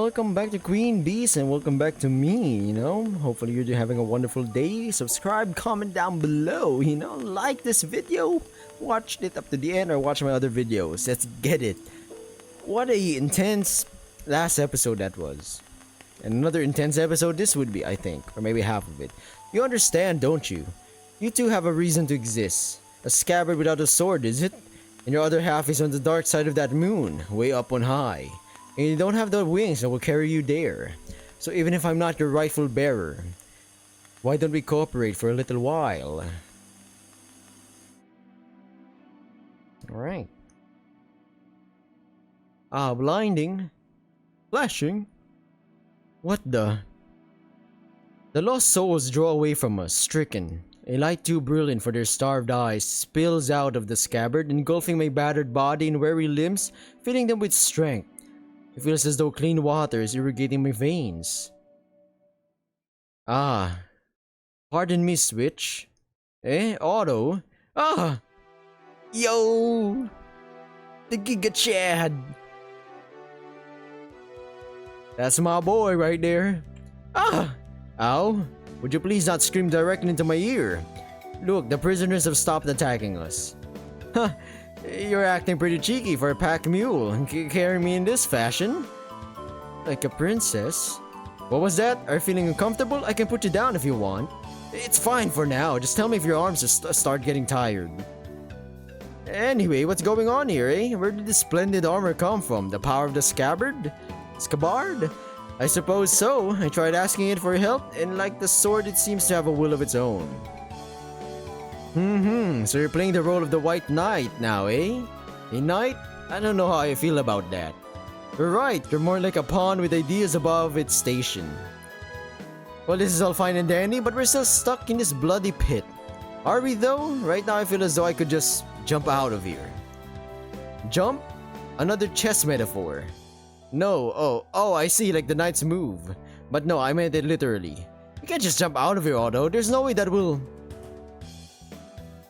welcome back to Queen Bees and welcome back to me, Hopefully you're having a wonderful day. Subscribe, comment down below, like this video. Watch it up to the end or watch my other videos. Let's get it. What a intense last episode that was. And another intense episode this would be, I think. Or maybe half of it. You understand, don't you? You two have a reason to exist. A scabbard without a sword, is it? And your other half is on the dark side of that moon, way up on high. And you don't have the wings that will carry you there. So even if I'm not your rightful bearer, why don't we cooperate for a little while? Alright. Blinding. Flashing. What the? The lost souls draw away from us, stricken. A light too brilliant for their starved eyes spills out of the scabbard, engulfing my battered body and weary limbs, filling them with strength. It feels as though clean water is irrigating my veins. Pardon me, Switch. Otto? Yo! The Giga Chad! That's my boy right there. Ow! Would you please not scream directly into my ear? Look, the prisoners have stopped attacking us. You're acting pretty cheeky for a pack mule. Carrying me in this fashion? Like a princess? What was that? Are you feeling uncomfortable? I can put you down if you want. It's fine for now. Just tell me if your arms start getting tired. Anyway, what's going on here, eh? Where did this splendid armor come from? The power of the scabbard? Scabbard? I suppose so. I tried asking it for help, and like the sword, it seems to have a will of its own. So you're playing the role of the White Knight now, eh? A knight? I don't know how I feel about that. You're right, you're more like a pawn with ideas above its station. Well, this is all fine and dandy, but we're still stuck in this bloody pit. Are we though? Right now I feel as though I could just jump out of here. Jump? Another chess metaphor. No, oh, I see, like the knight's move. But no, I meant it literally. You can't just jump out of here, Otto. There's no way that will...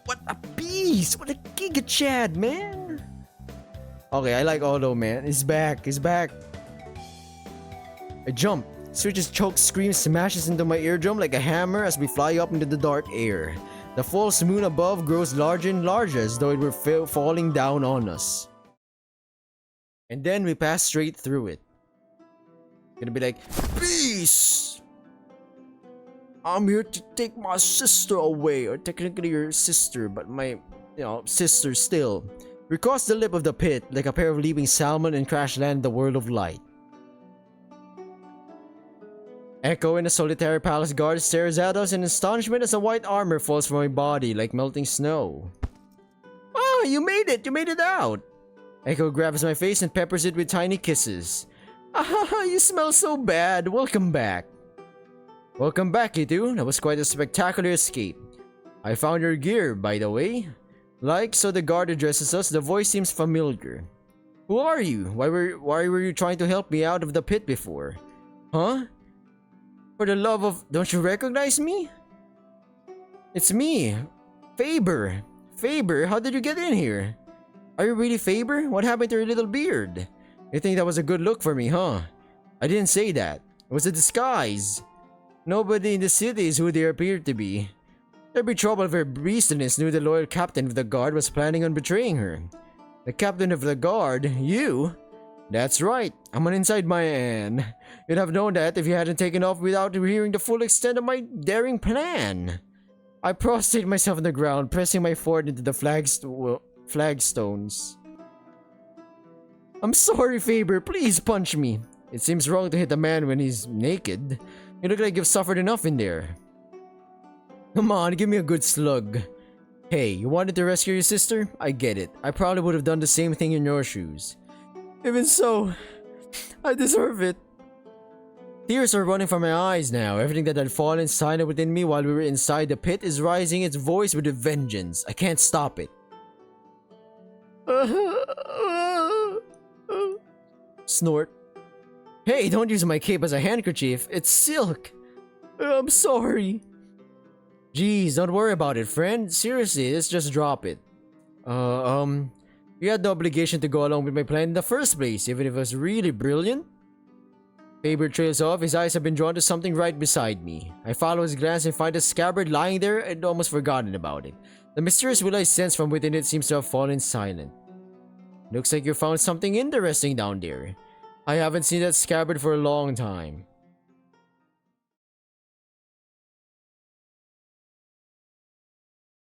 What a beast! What a Giga Chad, man! Okay, I like Otto, man. He's back. I jump. Switch's choke scream smashes into my eardrum like a hammer as we fly up into the dark air. The false moon above grows larger and larger as though it were falling down on us. And then we pass straight through it. Gonna be like, peace! I'm here to take my sister away, or technically your sister, but my, sister still. We cross the lip of the pit like a pair of leaping salmon and crash land the world of light. Echo in a solitary palace guard stares at us in astonishment as a white armor falls from my body like melting snow. Oh, you made it out! Echo grabs my face and peppers it with tiny kisses. You smell so bad, welcome back. Welcome back, you two. That was quite a spectacular escape. I found your gear, by the way. So the guard addresses us, the voice seems familiar. Who are you? Why were you trying to help me out of the pit before? Huh? For the love of... Don't you recognize me? It's me, Faber. Faber, how did you get in here? Are you really Faber? What happened to your little beard? You think that was a good look for me, huh? I didn't say that. It was a disguise. Nobody in the city is who they appeared to be. There'd be trouble if her beastliness knew the loyal captain of the guard was planning on betraying her. The captain of the guard? You? That's right. I'm an inside man. You'd have known that if you hadn't taken off without hearing the full extent of my daring plan. I prostrated myself on the ground, pressing my forehead into the flagstones. I'm sorry, Faber. Please punch me. It seems wrong to hit a man when he's naked. You look like you've suffered enough in there. Come on, give me a good slug. Hey, you wanted to rescue your sister? I get it. I probably would have done the same thing in your shoes. Even so, I deserve it. Tears are running from my eyes now. Everything that had fallen silent within me while we were inside the pit is rising its voice with a vengeance. I can't stop it. Snort. Hey, don't use my cape as a handkerchief. It's silk. I'm sorry. Jeez, don't worry about it, friend. Seriously, let's just drop it. You had the obligation to go along with my plan in the first place, even if it was really brilliant. Faber trails off. His eyes have been drawn to something right beside me. I follow his glance and find a scabbard lying there and almost forgotten about it. The mysterious will I sense from within it seems to have fallen silent. Looks like you found something interesting down there. I haven't seen that scabbard for a long time.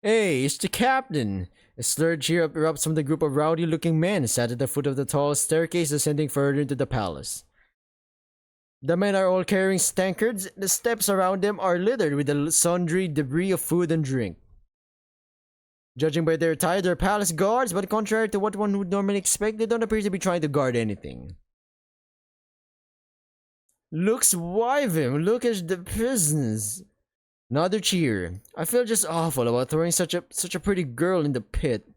Hey, it's the captain! A slurred cheer erupts from the group of rowdy-looking men sat at the foot of the tall staircase ascending further into the palace. The men are all carrying tankards. The steps around them are littered with the sundry debris of food and drink. Judging by their attire, they're palace guards, but contrary to what one would normally expect, they don't appear to be trying to guard anything. Looks wivim, look at the prisoners. Another cheer. I feel just awful about throwing such a pretty girl in the pit.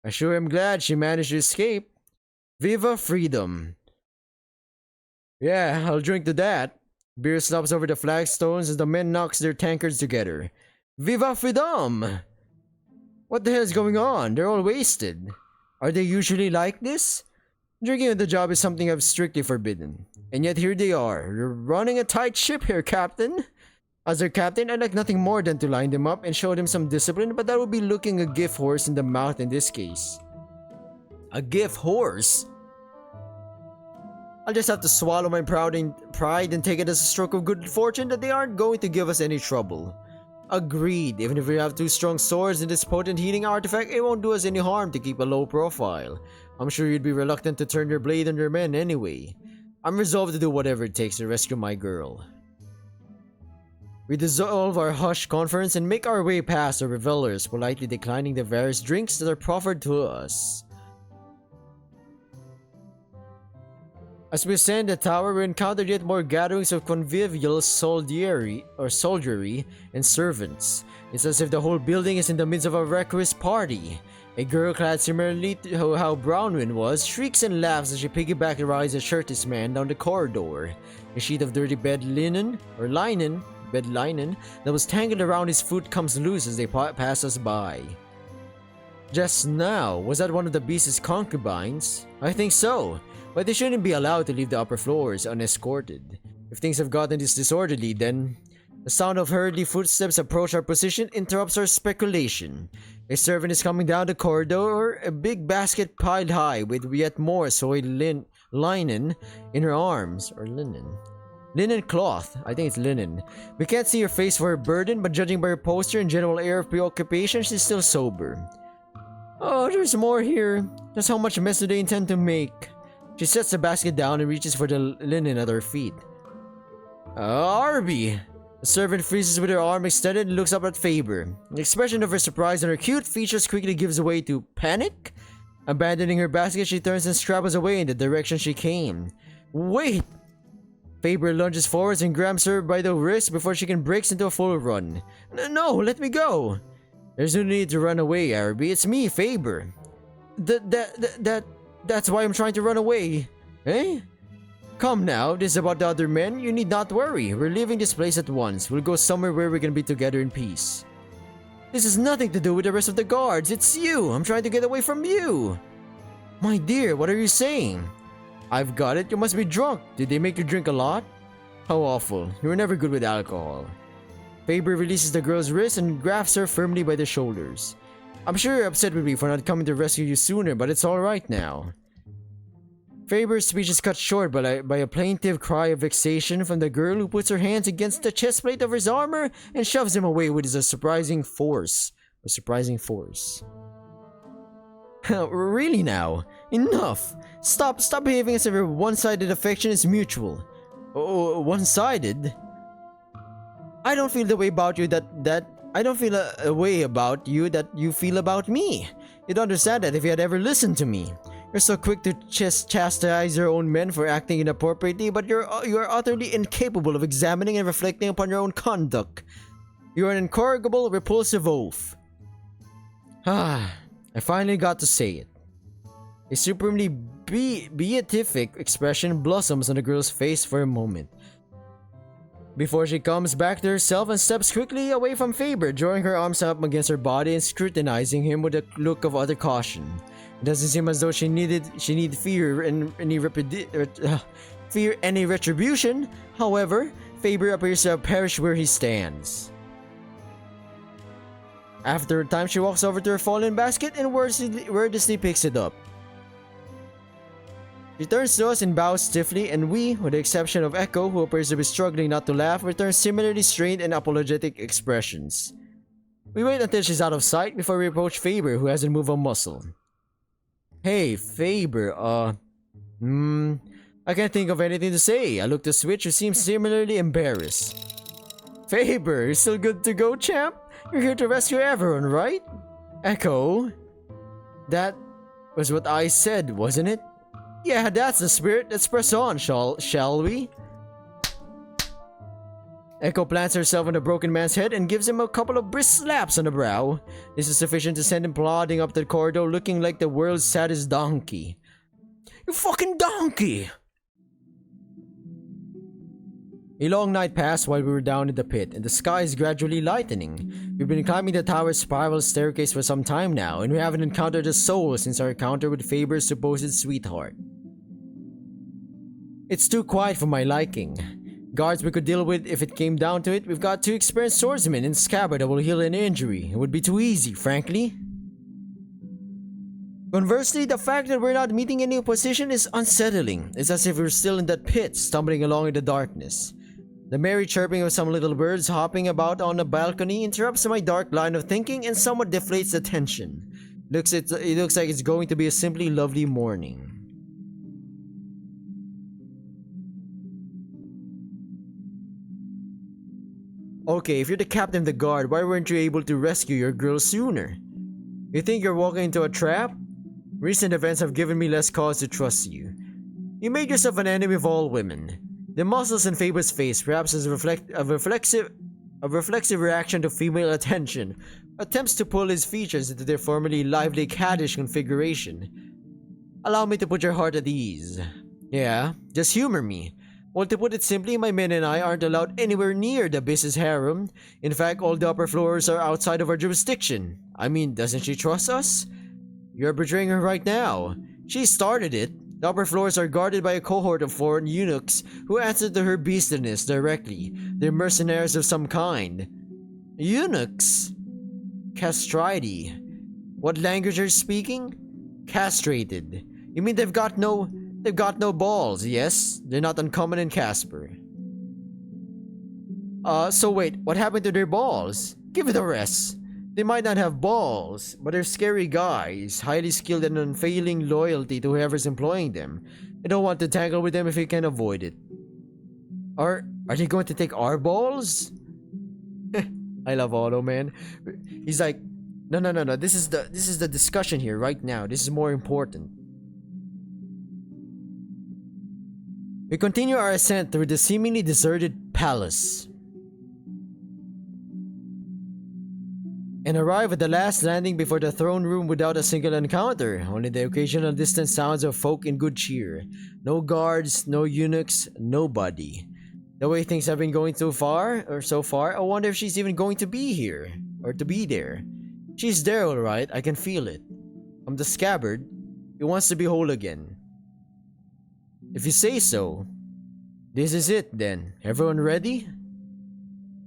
I sure am glad she managed to escape. Viva freedom. Yeah, I'll drink to that. Beer slumps over the flagstones as the men knocks their tankards together. Viva freedom! What the hell is going on? They're all wasted. Are they usually like this? Drinking on the job is something I've strictly forbidden. And yet here they are. You're running a tight ship here, Captain. As their captain, I'd like nothing more than to line them up and show them some discipline, but that would be looking a gift horse in the mouth in this case. A gift horse? I'll just have to swallow my pride and take it as a stroke of good fortune that they aren't going to give us any trouble. Agreed. Even if we have two strong swords and this potent healing artifact, it won't do us any harm to keep a low profile. I'm sure you'd be reluctant to turn your blade on your men anyway. I'm resolved to do whatever it takes to rescue my girl. We dissolve our hushed conference and make our way past the revelers, politely declining the various drinks that are proffered to us. As we ascend the tower, we encounter yet more gatherings of convivial soldiery and servants. It's as if the whole building is in the midst of a reckless party. A girl clad similarly to how Brownwind was shrieks and laughs as she piggyback rides a shirtless man down the corridor. A sheet of dirty bed linen that was tangled around his foot comes loose as they pass us by. Just now, was that one of the beast's concubines? I think so, but they shouldn't be allowed to leave the upper floors unescorted. If things have gotten this disorderly, then... The sound of hurriedly footsteps approach our position interrupts our speculation. A servant is coming down the corridor, a big basket piled high with yet more soiled linen in her arms, or linen. Linen cloth. I think it's linen. We can't see her face for her burden, but judging by her posture and general air of preoccupation, she's still sober. Oh, there's more here. Just how much mess do they intend to make? She sets the basket down and reaches for the linen at her feet. Arby! The servant freezes with her arm extended and looks up at Faber. The expression of her surprise on her cute features quickly gives way to panic. Abandoning her basket, she turns and scrabbles away in the direction she came. Wait! Faber lunges forwards and grabs her by the wrist before she can break into a full run. No, let me go! There's no need to run away, Araby. It's me, Faber. That's why I'm trying to run away. Eh? Come now, this is about the other men. You need not worry. We're leaving this place at once. We'll go somewhere where we can be together in peace. This has nothing to do with the rest of the guards. It's you. I'm trying to get away from you. My dear, what are you saying? I've got it. You must be drunk. Did they make you drink a lot? How awful. You were never good with alcohol. Faber releases the girl's wrist and grabs her firmly by the shoulders. I'm sure you're upset with me for not coming to rescue you sooner, but it's alright now. Faber's speech is cut short by a plaintive cry of vexation from the girl who puts her hands against the chestplate of his armor and shoves him away with a surprising force. Really now? Enough! Stop behaving as if your one-sided affection is mutual. Oh, one-sided? I don't feel the way about you I don't feel a way about you that you feel about me. You'd understand that if you had ever listened to me. You're so quick to chastise your own men for acting inappropriately, but you are utterly incapable of examining and reflecting upon your own conduct. You are an incorrigible, repulsive oaf. I finally got to say it. A supremely beatific expression blossoms on the girl's face for a moment, before she comes back to herself and steps quickly away from Faber, drawing her arms up against her body and scrutinizing him with a look of utter caution. It doesn't seem as though she need fear fear any retribution. However, Faber appears to have perished where he stands. After a time, she walks over to her fallen basket and wordlessly picks it up. She turns to us and bows stiffly, and we, with the exception of Echo, who appears to be struggling not to laugh, return similarly strained and apologetic expressions. We wait until she's out of sight before we approach Faber, who hasn't moved a muscle. Hey, Faber, I can't think of anything to say. I look to Switch, who seems similarly embarrassed. Faber, you're still good to go, champ? You're here to rescue everyone, right? Echo? That was what I said, wasn't it? Yeah, that's the spirit. Let's press on, shall we? Echo plants herself on the broken man's head and gives him a couple of brisk slaps on the brow. This is sufficient to send him plodding up the corridor looking like the world's saddest donkey. You fucking donkey! A long night passed while we were down in the pit, and the sky is gradually lightening. We've been climbing the tower's spiral staircase for some time now, and we haven't encountered a soul since our encounter with Faber's supposed sweetheart. It's too quiet for my liking. Guards we could deal with if it came down to it. We've got 2 experienced swordsmen and scabbard that will heal an injury. It would be too easy, frankly. Conversely, the fact that we're not meeting any opposition is unsettling. It's as if we're still in that pit, stumbling along in the darkness. The merry chirping of some little birds hopping about on the balcony interrupts my dark line of thinking and somewhat deflates the tension. It looks like it's going to be a simply lovely morning. Okay, if you're the captain of the guard, why weren't you able to rescue your girl sooner? You think you're walking into a trap? Recent events have given me less cause to trust you. You made yourself an enemy of all women. The muscles in Faber's face, perhaps as a reflexive reaction to female attention, attempts to pull his features into their formerly lively caddish configuration. Allow me to put your heart at ease. Yeah, just humor me. Well, to put it simply, my men and I aren't allowed anywhere near the business harem. In fact, all the upper floors are outside of our jurisdiction. I mean, doesn't she trust us? You're betraying her right now. She started it. The upper floors are guarded by a cohort of foreign eunuchs who answer to her beastliness directly. They're mercenaries of some kind. Eunuchs? Castrati. What language are you speaking? Castrated. You mean they've got no balls, yes? They're not uncommon in Casper. So wait, what happened to their balls? Give it a rest. They might not have balls, but they're scary guys, highly skilled and unfailing loyalty to whoever's employing them. I don't want to tangle with them if you can avoid it. Are they going to take our balls? I love Otto, man. He's like, no. This is the discussion here right now. This is more important. We continue our ascent through the seemingly deserted palace and arrive at the last landing before the throne room without a single encounter, only the occasional distant sounds of folk in good cheer. No guards, no eunuchs, nobody. The way things have been going so far, I wonder if she's even going to be here, or to be there. She's there alright, I can feel it. From the scabbard, he wants to be whole again. If you say so. This is it then. Everyone ready?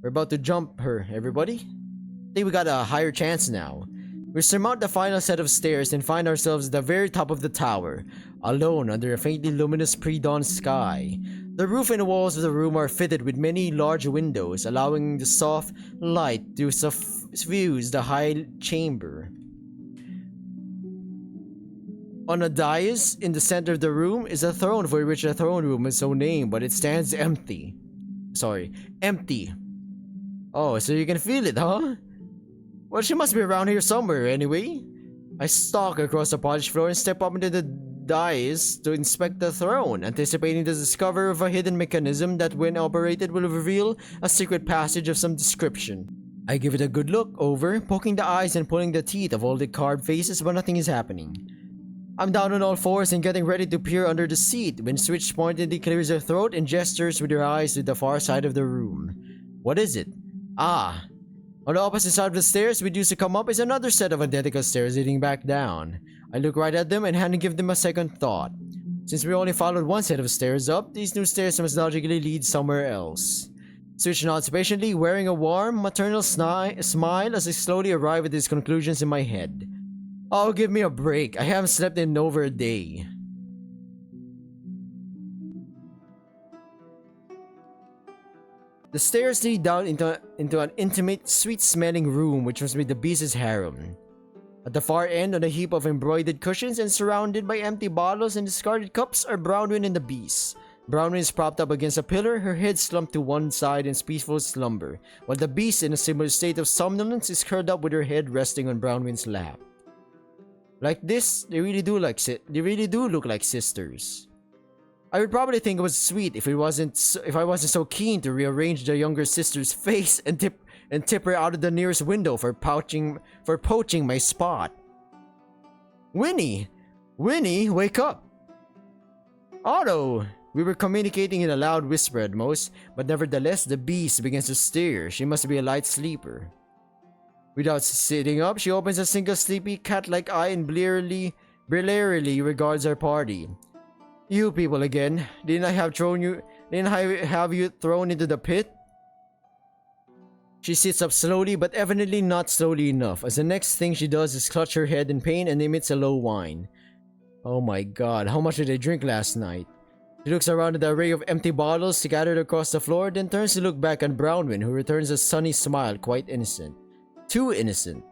We're about to jump her, everybody. I think we got a higher chance now. We surmount the final set of stairs and find ourselves at the very top of the tower, alone under a faintly luminous pre-dawn sky. The roof and walls of the room are fitted with many large windows, allowing the soft light to suffuse the high chamber. On a dais in the center of the room is a throne for which the throne room is so named, but it stands empty. Empty. Oh, so you can feel it, huh? Well, she must be around here somewhere anyway. I stalk across the polished floor and step up into the dais to inspect the throne, anticipating the discovery of a hidden mechanism that, when operated, will reveal a secret passage of some description. I give it a good look over, poking the eyes and pulling the teeth of all the carved faces, but nothing is happening. I'm down on all fours and getting ready to peer under the seat when Switch pointedly clears her throat and gestures with her eyes to the far side of the room. What is it? Ah. On the opposite side of the stairs we used to come up is another set of identical stairs leading back down. I look right at them and hadn't given them a second thought. Since we only followed one set of stairs up, these new stairs must logically lead somewhere else. Switch nods patiently, wearing a warm, maternal smile as I slowly arrive at these conclusions in my head. Oh, give me a break. I haven't slept in over a day. The stairs lead down into an intimate, sweet-smelling room which must be the beast's harem. At the far end, on a heap of embroidered cushions and surrounded by empty bottles and discarded cups, are Brownwyn and the beast. Brownwyn is propped up against a pillar, her head slumped to one side in peaceful slumber, while the beast, in a similar state of somnolence, is curled up with her head resting on Brownwyn's lap. Like this, they really do look like sisters. I would probably think it was sweet if I wasn't so keen to rearrange the younger sister's face and tip her out of the nearest window for poaching my spot. Winnie, wake up! Otto! We were communicating in a loud whisper at most, but nevertheless the beast begins to stir. She must be a light sleeper. Without sitting up, she opens a single sleepy cat-like eye and blearily regards our party. You people again. Didn't I have you thrown into the pit? She sits up slowly, but evidently not slowly enough, as the next thing she does is clutch her head in pain and emits a low whine. Oh my god, how much did I drink last night? She looks around at the array of empty bottles scattered across the floor, then turns to look back at Brownwyn, who returns a sunny smile, quite innocent. Too innocent.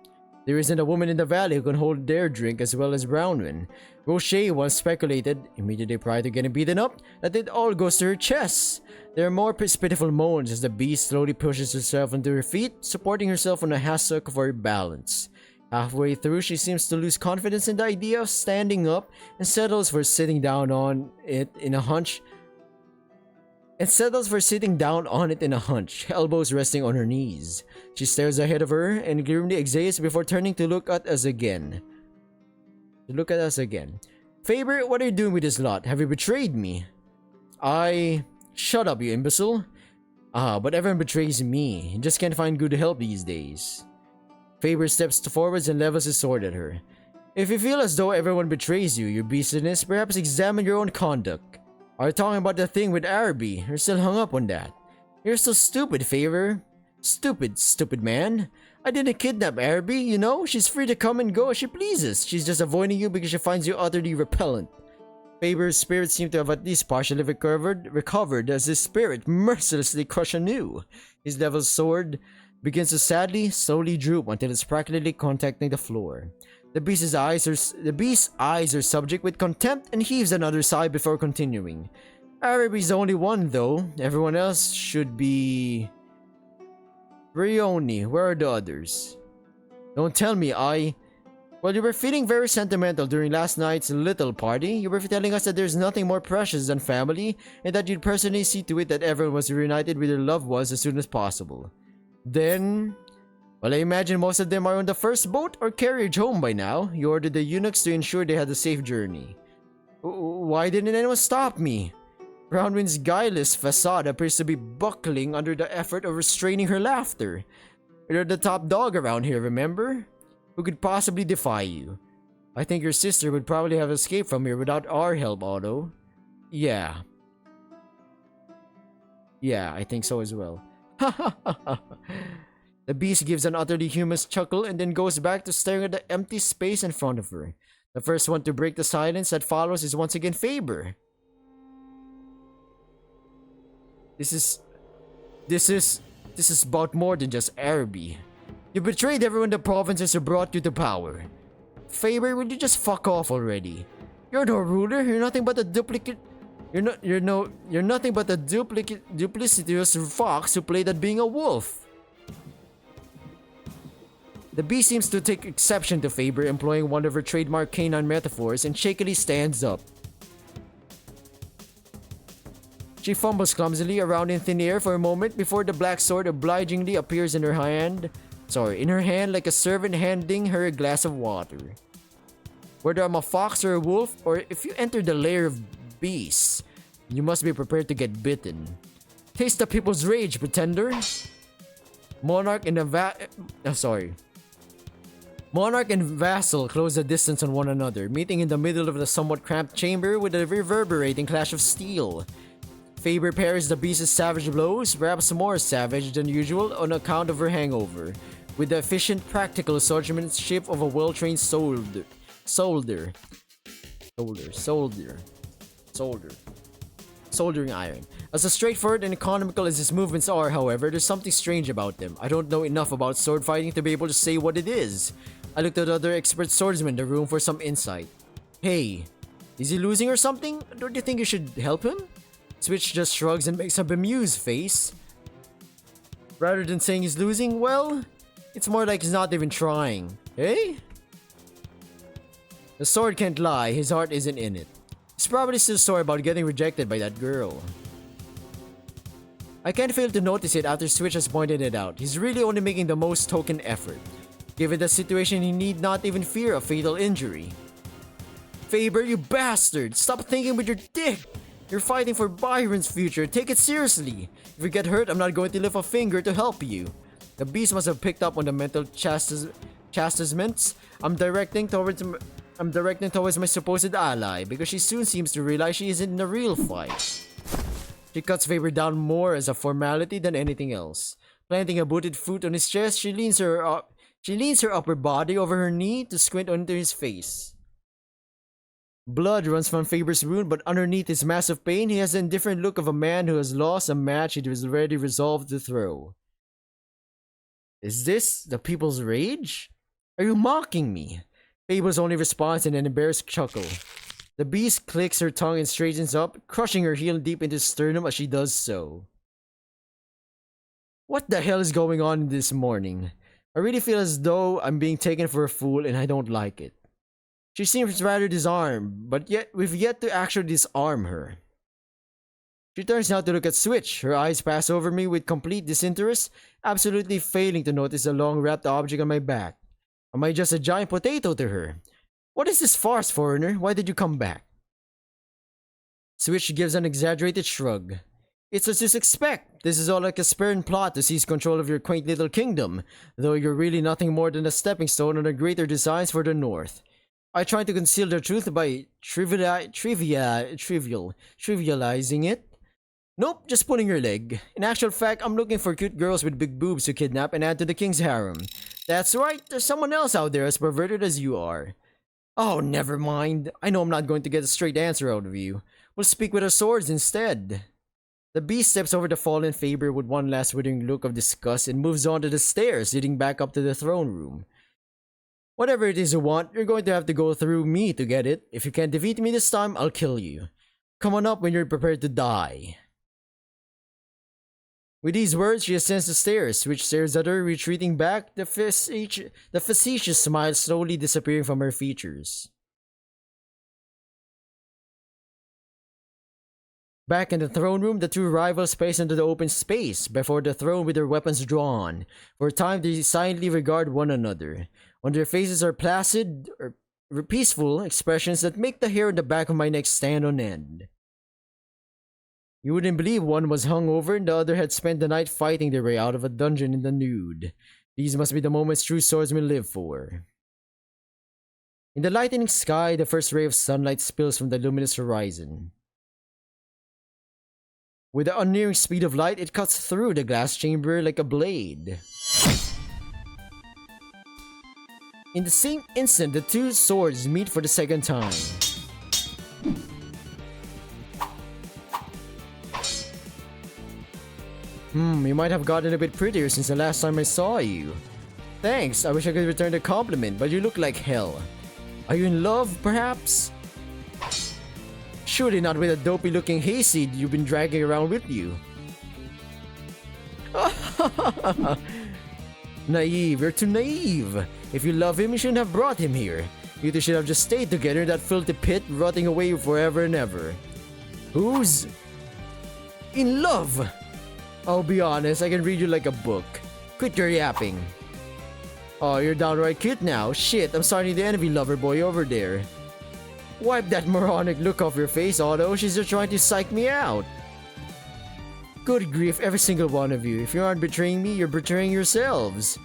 There isn't a woman in the valley who can hold their drink as well as Brownwyn. Rocher once speculated, immediately prior to getting beaten up, that it all goes to her chest. There are more pitiful moans as the beast slowly pushes herself onto her feet, supporting herself on a hassock for balance. Halfway through, she seems to lose confidence in the idea of standing up and settles for sitting down on it in a hunch, elbows resting on her knees. She stares ahead of her and grimly exhales before turning to look at us again. Faber, what are you doing with this lot? Have you betrayed me? Shut up, you imbecile. But everyone betrays me. You just can't find good help these days. Faber steps forwards and levels his sword at her. If you feel as though everyone betrays you, your beastliness, perhaps examine your own conduct. Are you talking about the thing with Araby? You're still hung up on that. You're so stupid, Faber. Stupid man. I didn't kidnap Araby, you know? She's free to come and go as she pleases. She's just avoiding you because she finds you utterly repellent. Faber's spirit seemed to have at least partially recovered as his spirit mercilessly crushed anew. His leveled sword begins to slowly droop until it's practically contacting the floor. The beast's eyes are subject with contempt and heaves another sigh before continuing. Araby's the only one, though. Everyone else should be... Brioni, where are the others? Don't tell me Well, you were feeling very sentimental during last night's little party. You were telling us that there's nothing more precious than family, and that you'd personally see to it that everyone was reunited with their loved ones as soon as possible. Then... Well, I imagine most of them are on the first boat or carriage home by now. You ordered the eunuchs to ensure they had a safe journey. Why didn't anyone stop me? Brownwyn's guileless facade appears to be buckling under the effort of restraining her laughter. You're the top dog around here, remember? Who could possibly defy you? I think your sister would probably have escaped from here without our help, Otto. Yeah, I think so as well. The beast gives an utterly humorous chuckle and then goes back to staring at the empty space in front of her. The first one to break the silence that follows is once again Faber. This is about more than just Araby. You betrayed everyone in the provinces who brought you to power. Faber, will you just fuck off already? You're no ruler. You're nothing but a duplicate. You're nothing but a duplicitous fox who played at being a wolf. The beast seems to take exception to Faber employing one of her trademark canine metaphors and shakily stands up. She fumbles clumsily around in thin air for a moment before the black sword obligingly appears in her hand like a servant handing her a glass of water. Whether I'm a fox or a wolf, or if you enter the lair of beasts, you must be prepared to get bitten. Taste the people's rage, pretender. Monarch Monarch and vassal close a distance on one another, meeting in the middle of the somewhat cramped chamber with a reverberating clash of steel. Faber parries the beast's savage blows, perhaps more savage than usual on account of her hangover, with the efficient, practical swordsmanship of a well-trained soldier. Soldering iron. As straightforward and economical as his movements are, however, there's something strange about them. I don't know enough about sword fighting to be able to say what it is. I looked at other expert swordsmen in the room for some insight. Hey, is he losing or something? Don't you think you should help him? Switch just shrugs and makes a bemused face. Rather than saying he's losing, well, it's more like he's not even trying. Hey? The sword can't lie, his heart isn't in it. He's probably still sore about getting rejected by that girl. I can't fail to notice it after Switch has pointed it out. He's really only making the most token effort. Given the situation, he need not even fear a fatal injury. Faber, you bastard! Stop thinking with your dick! You're fighting for Byron's future. Take it seriously. If you get hurt, I'm not going to lift a finger to help you. The beast must have picked up on the mental chastisements I'm directing towards my supposed ally, because she soon seems to realize she isn't in a real fight. She cuts Faber down more as a formality than anything else. Planting a booted foot on his chest, she leans her upper body over her knee to squint into his face. Blood runs from Faber's wound, but underneath his massive pain, he has the indifferent look of a man who has lost a match he was already resolved to throw. Is this the people's rage? Are you mocking me? Faber's only response in an embarrassed chuckle. The beast clicks her tongue and straightens up, crushing her heel deep into his sternum as she does so. What the hell is going on this morning? I really feel as though I'm being taken for a fool and I don't like it. She seems rather disarmed, but yet we've yet to actually disarm her. She turns now to look at Switch. Her eyes pass over me with complete disinterest, absolutely failing to notice the long-wrapped object on my back. Am I just a giant potato to her? What is this farce, foreigner? Why did you come back? Switch gives an exaggerated shrug. It's as you'd expect. This is all like a spurned plot to seize control of your quaint little kingdom, though you're really nothing more than a stepping stone on the greater designs for the north. I try to conceal the truth by trivializing it. Nope, just pulling your leg. In actual fact, I'm looking for cute girls with big boobs to kidnap and add to the king's harem. That's right, there's someone else out there as perverted as you are. Oh, never mind. I know I'm not going to get a straight answer out of you. We'll speak with our swords instead. The beast steps over the fallen Faber with one last withering look of disgust and moves on to the stairs leading back up to the throne room. Whatever it is you want, you're going to have to go through me to get it. If you can't defeat me this time, I'll kill you. Come on up when you're prepared to die. With these words, she ascends the stairs, which stares at her, retreating back, the facetious smile slowly disappearing from her features. Back in the throne room, the two rivals pace into the open space, before the throne with their weapons drawn. For a time, they silently regard one another. On their faces are placid, or peaceful expressions that make the hair on the back of my neck stand on end. You wouldn't believe one was hungover and the other had spent the night fighting their way out of a dungeon in the nude. These must be the moments true swordsmen live for. In the lightening sky, the first ray of sunlight spills from the luminous horizon. With the unnearing speed of light, it cuts through the glass chamber like a blade. In the same instant, the two swords meet for the second time. You might have gotten a bit prettier since the last time I saw you. Thanks, I wish I could return the compliment, but you look like hell. Are you in love, perhaps? Surely not with a dopey-looking hayseed you've been dragging around with you. Naive, you're too naive. If you love him, you shouldn't have brought him here. You two should have just stayed together in that filthy pit, rotting away forever and ever. Who's in love? I'll be honest, I can read you like a book. Quit your yapping. Oh, you're downright cute now. Shit, I'm starting to envy lover boy over there. Wipe that moronic look off your face, Otto. She's just trying to psych me out. Good grief, every single one of you. If you aren't betraying me, you're betraying yourselves.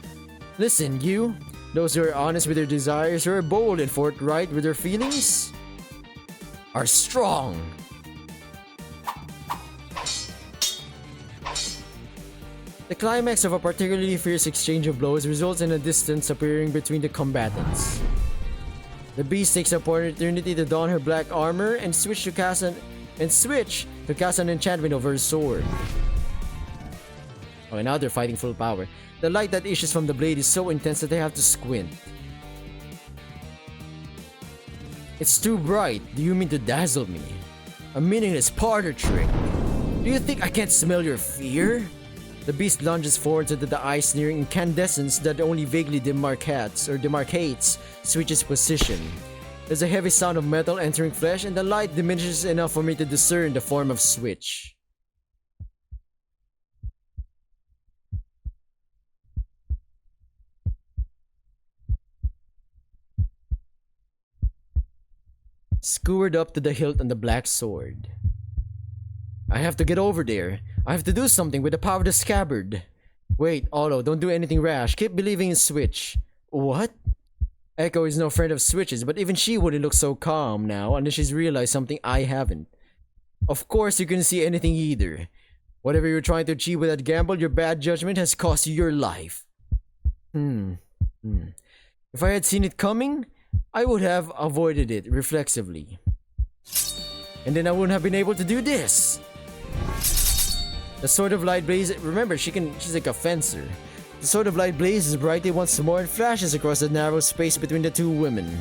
Listen, you. Those who are honest with their desires, who are bold and forthright with their feelings, are strong. The climax of a particularly fierce exchange of blows results in a distance appearing between the combatants. The beast takes an opportunity to don her black armor and switch to cast an enchantment over her sword. Okay, now they're fighting full power. The light that issues from the blade is so intense that they have to squint. It's too bright. Do you mean to dazzle me? A meaningless parlor trick. Do you think I can't smell your fear? The beast lunges forward so that the eyes sneering incandescence that only vaguely demarcates switches position. There's a heavy sound of metal entering flesh, and the light diminishes enough for me to discern the form of Switch. Skewered up to the hilt on the black sword. I have to get over there. I have to do something with the power of the scabbard. Wait, Otto, don't do anything rash. Keep believing in Switch. What? Echo is no friend of Switch's, but even she wouldn't look so calm now unless she's realized something I haven't. Of course you couldn't see anything either. Whatever you're trying to achieve with that gamble, your bad judgment has cost you your life. If I had seen it coming, I would have avoided it reflexively. And then I wouldn't have been able to do this. The sword of light blazes. Remember, she's like a fencer. The sword of light blazes brightly once more and flashes across the narrow space between the two women.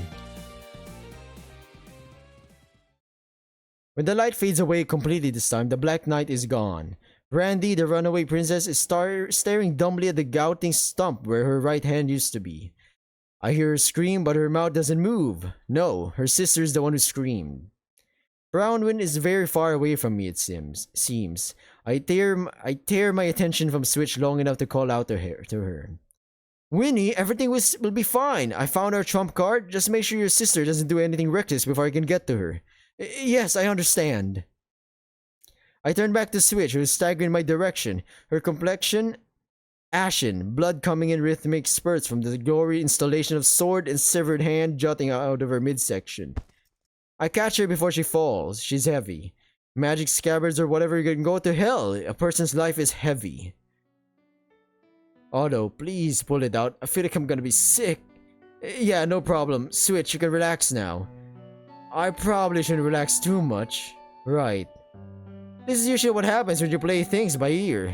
When the light fades away completely this time, the Black Knight is gone. Brandy, the runaway princess, is staring dumbly at the gouting stump where her right hand used to be. I hear her scream, but her mouth doesn't move. No, her sister is the one who screamed. Brownwind is very far away from me, it seems. I tear my attention from Switch long enough to call out to her. Winnie, everything will be fine. I found our trump card. Just make sure your sister doesn't do anything reckless before I can get to her. Yes, I understand. I turn back to Switch, who is staggering in my direction. Her complexion ashen, blood coming in rhythmic spurts from the gory installation of sword and severed hand jutting out of her midsection. I catch her before she falls. She's heavy. Magic scabbards or whatever can go to hell. A person's life is heavy. Otto, please pull it out. I feel like I'm gonna be sick. Yeah, no problem. Switch, you can relax now. I probably shouldn't relax too much. Right. This is usually what happens when you play things by ear.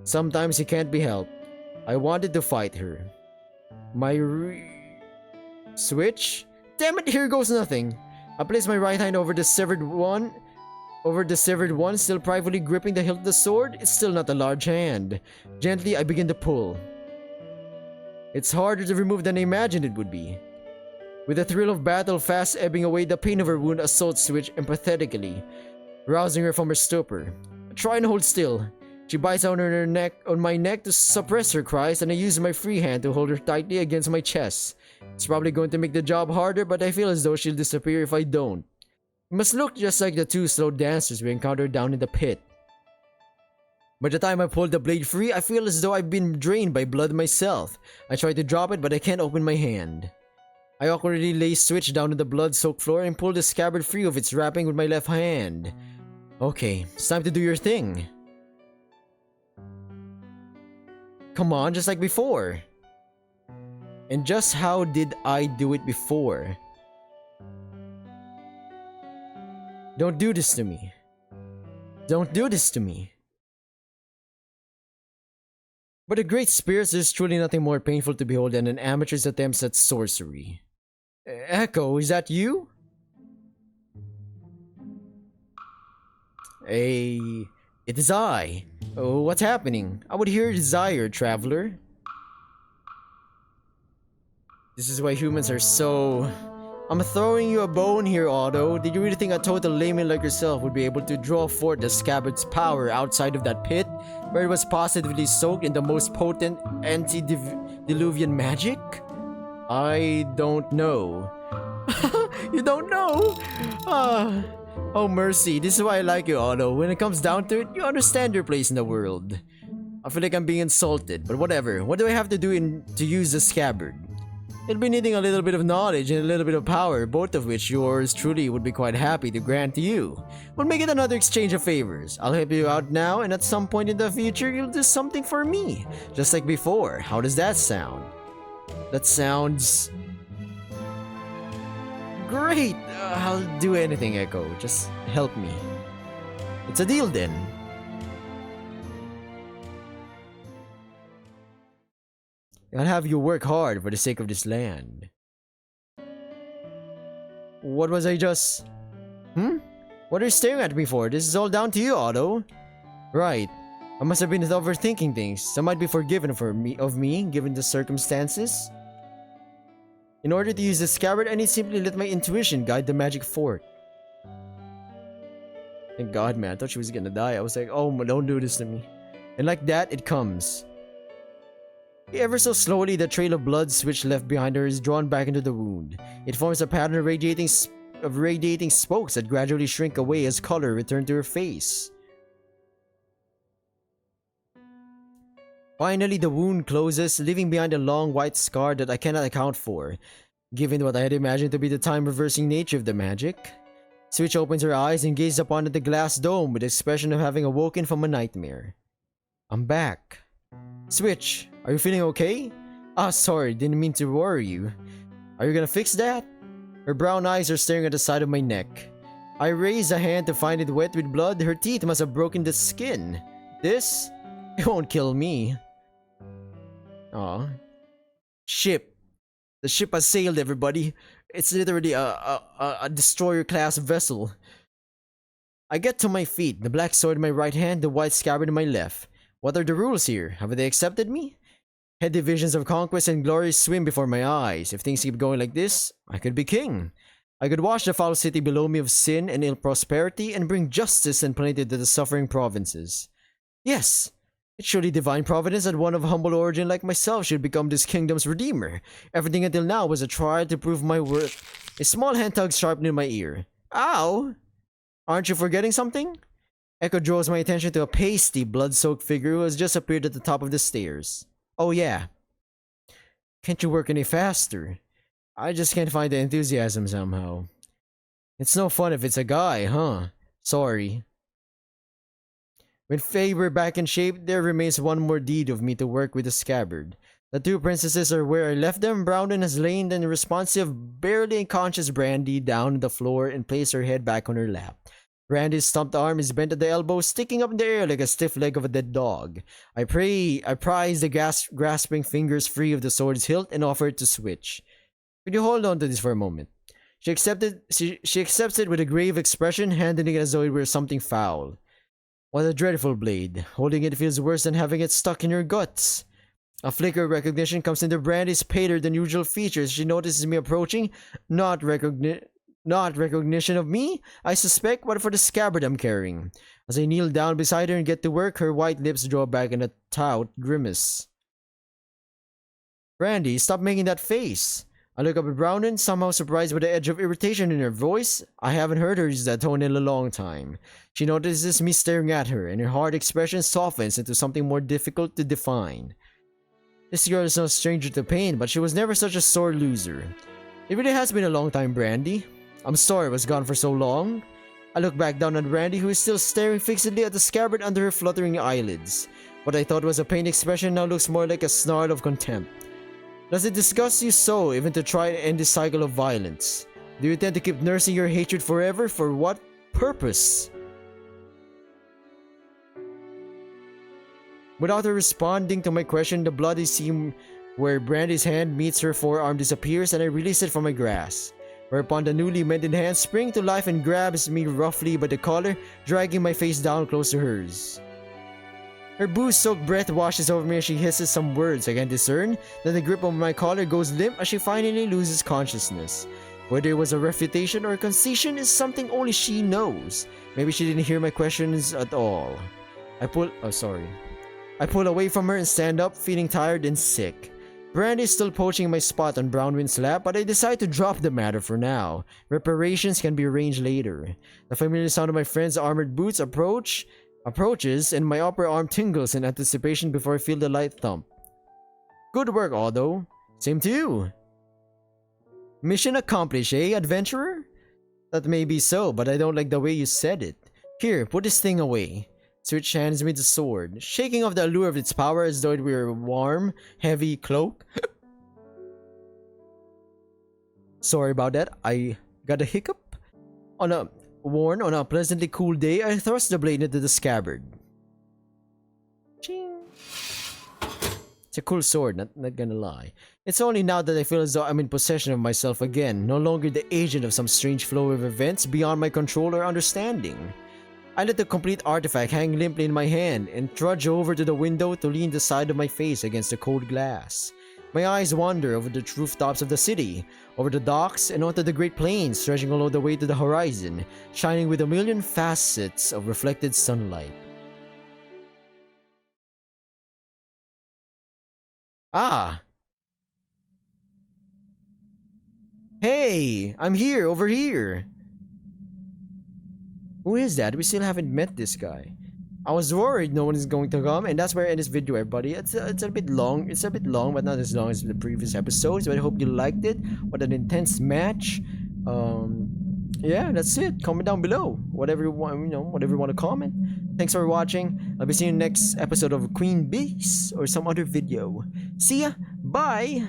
Sometimes it can't be helped. I wanted to fight her. Switch? Damn it, here goes nothing. I place my right hand over the severed one, still pridefully gripping the hilt of the sword. It's still not a large hand. Gently, I begin to pull. It's harder to remove than I imagined it would be. With the thrill of battle fast ebbing away, the pain of her wound assaults Switch empathetically, rousing her from her stupor. I try and hold still. She bites on my neck to suppress her cries, and I use my free hand to hold her tightly against my chest. It's probably going to make the job harder, but I feel as though she'll disappear if I don't. It must look just like the two slow dancers we encountered down in the pit. By the time I pull the blade free, I feel as though I've been drained by blood myself. I try to drop it, but I can't open my hand. I awkwardly lay Switch down on the blood-soaked floor and pull the scabbard free of its wrapping with my left hand. Okay, it's time to do your thing. Come on, just like before. And just how did I do it before? Don't do this to me. Don't do this to me. But the great spirits, there's truly nothing more painful to behold than an amateur's attempts at sorcery. Echo, is that you? It is I. Oh, what's happening? I would hear desire, traveler. This is why humans are so... I'm throwing you a bone here, Otto. Did you really think a total layman like yourself would be able to draw forth the scabbard's power outside of that pit, where it was positively soaked in the most potent antediluvian magic? I don't know. You don't know? Oh mercy, this is why I like you, Otto. When it comes down to it, you understand your place in the world. I feel like I'm being insulted, but whatever. What do I have to do to use the scabbard? It'll be needing a little bit of knowledge and a little bit of power, both of which yours truly would be quite happy to grant to you. We'll make it another exchange of favors. I'll help you out now, and at some point in the future, you'll do something for me. Just like before. How does that sound? That sounds... great! I'll do anything, Echo. Just help me. It's a deal then. I'll have you work hard for the sake of this land. What was I just... What are you staring at me for? This is all down to you, Otto. Right. I must have been overthinking things. Some might be forgiven of me, given the circumstances. In order to use the scabbard, I need simply let my intuition guide the magic fort. Thank God, man. I thought she was gonna die. I was like, oh, don't do this to me. And like that, it comes. Ever so slowly, the trail of blood switch left behind her is drawn back into the wound. It forms a pattern of radiating spokes that gradually shrink away as color returns to her face. Finally, the wound closes, leaving behind a long white scar that I cannot account for, given what I had imagined to be the time-reversing nature of the magic. Switch opens her eyes and gazes upon the glass dome with the expression of having awoken from a nightmare. I'm back. Switch, are you feeling okay? Ah, sorry, didn't mean to worry you. Are you gonna fix that? Her brown eyes are staring at the side of my neck. I raise a hand to find it wet with blood. Her teeth must have broken the skin. This? It won't kill me. Aw. Ship. The ship has sailed, everybody. It's literally a destroyer-class vessel. I get to my feet, the black sword in my right hand, the white scabbard in my left. What are the rules here? Have they accepted me? Heady visions of conquest and glory swim before my eyes. If things keep going like this, I could be king. I could wash the foul city below me of sin and ill prosperity and bring justice and plenty to the suffering provinces. Yes, it's surely divine providence that one of humble origin like myself should become this kingdom's redeemer. Everything until now was a trial to prove my worth. A small hand tug sharpened in my ear. Ow! Aren't you forgetting something? Echo draws my attention to a pasty, blood-soaked figure who has just appeared at the top of the stairs. Oh yeah. Can't you work any faster? I just can't find the enthusiasm somehow. It's no fun if it's a guy, huh? Sorry. When Faye were back in shape, there remains one more deed of me to work with the scabbard. The two princesses are where I left them. Brownon has lain the responsive, barely unconscious Brandy down on the floor and placed her head back on her lap. Brandy's stumped arm is bent at the elbow, sticking up in the air like a stiff leg of a dead dog. I prise the grasping fingers free of the sword's hilt and offer it to Switch. Could you hold on to this for a moment? She accepts it with a grave expression, handling it as though it were something foul. What a dreadful blade. Holding it feels worse than having it stuck in your guts. A flicker of recognition comes into Brandy's paler than usual features. She notices me approaching. Not recognition of me, I suspect, but for the scabbard I'm carrying. As I kneel down beside her and get to work, her white lips draw back in a taut grimace. Brandy, stop making that face. I look up at Brownon, somehow surprised by the edge of irritation in her voice. I haven't heard her use that tone in a long time. She notices me staring at her, and her hard expression softens into something more difficult to define. This girl is no stranger to pain, but she was never such a sore loser. It really has been a long time, Brandy. I'm sorry I was gone for so long. I look back down at Brandy, who is still staring fixedly at the scabbard under her fluttering eyelids. What I thought was a pained expression now looks more like a snarl of contempt. Does it disgust you so, even to try to end this cycle of violence? Do you intend to keep nursing your hatred forever? For what purpose? Without her responding to my question, the bloody seam where Brandy's hand meets her forearm disappears and I release it from my grasp. Whereupon the newly mended hand springs to life and grabs me roughly by the collar, dragging my face down close to hers. Her booze-soaked breath washes over me as she hisses some words I can discern. Then the grip of my collar goes limp as she finally loses consciousness. Whether it was a refutation or a concession is something only she knows. Maybe she didn't hear my questions at all. I pull away from her and stand up, feeling tired and sick. Brandy is still poaching my spot on Brownwind's lap, but I decide to drop the matter for now. Reparations can be arranged later. The familiar sound of my friend's armored boots approach approaches, and my upper arm tingles in anticipation before I feel the light thump. Good work, Otto. Same to you. Mission accomplished, eh, adventurer? That may be so, but I don't like the way you said it. Here, put this thing away. Switch hands me the sword, shaking off the allure of its power as though it were a warm, heavy cloak. Sorry about that, I got a hiccup. On a pleasantly cool day, I thrust the blade into the scabbard. Ching. It's a cool sword, not gonna lie. It's only now that I feel as though I'm in possession of myself again, no longer the agent of some strange flow of events beyond my control or understanding. I let the complete artifact hang limply in my hand and trudge over to the window to lean the side of my face against the cold glass. My eyes wander over the rooftops of the city, over the docks, and onto the great plains stretching all the way to the horizon, shining with a million facets of reflected sunlight. Ah! Hey! I'm here, over here! Who is that? We still haven't met this guy. I was worried no one is going to come, and that's where I end this video, everybody. It's a bit long. It's a bit long, but not as long as the previous episodes. But I hope you liked it. What an intense match. Yeah, that's it. Comment down below. Whatever you want, whatever you want to comment. Thanks for watching. I'll be seeing you next episode of Queen Beast or some other video. See ya. Bye.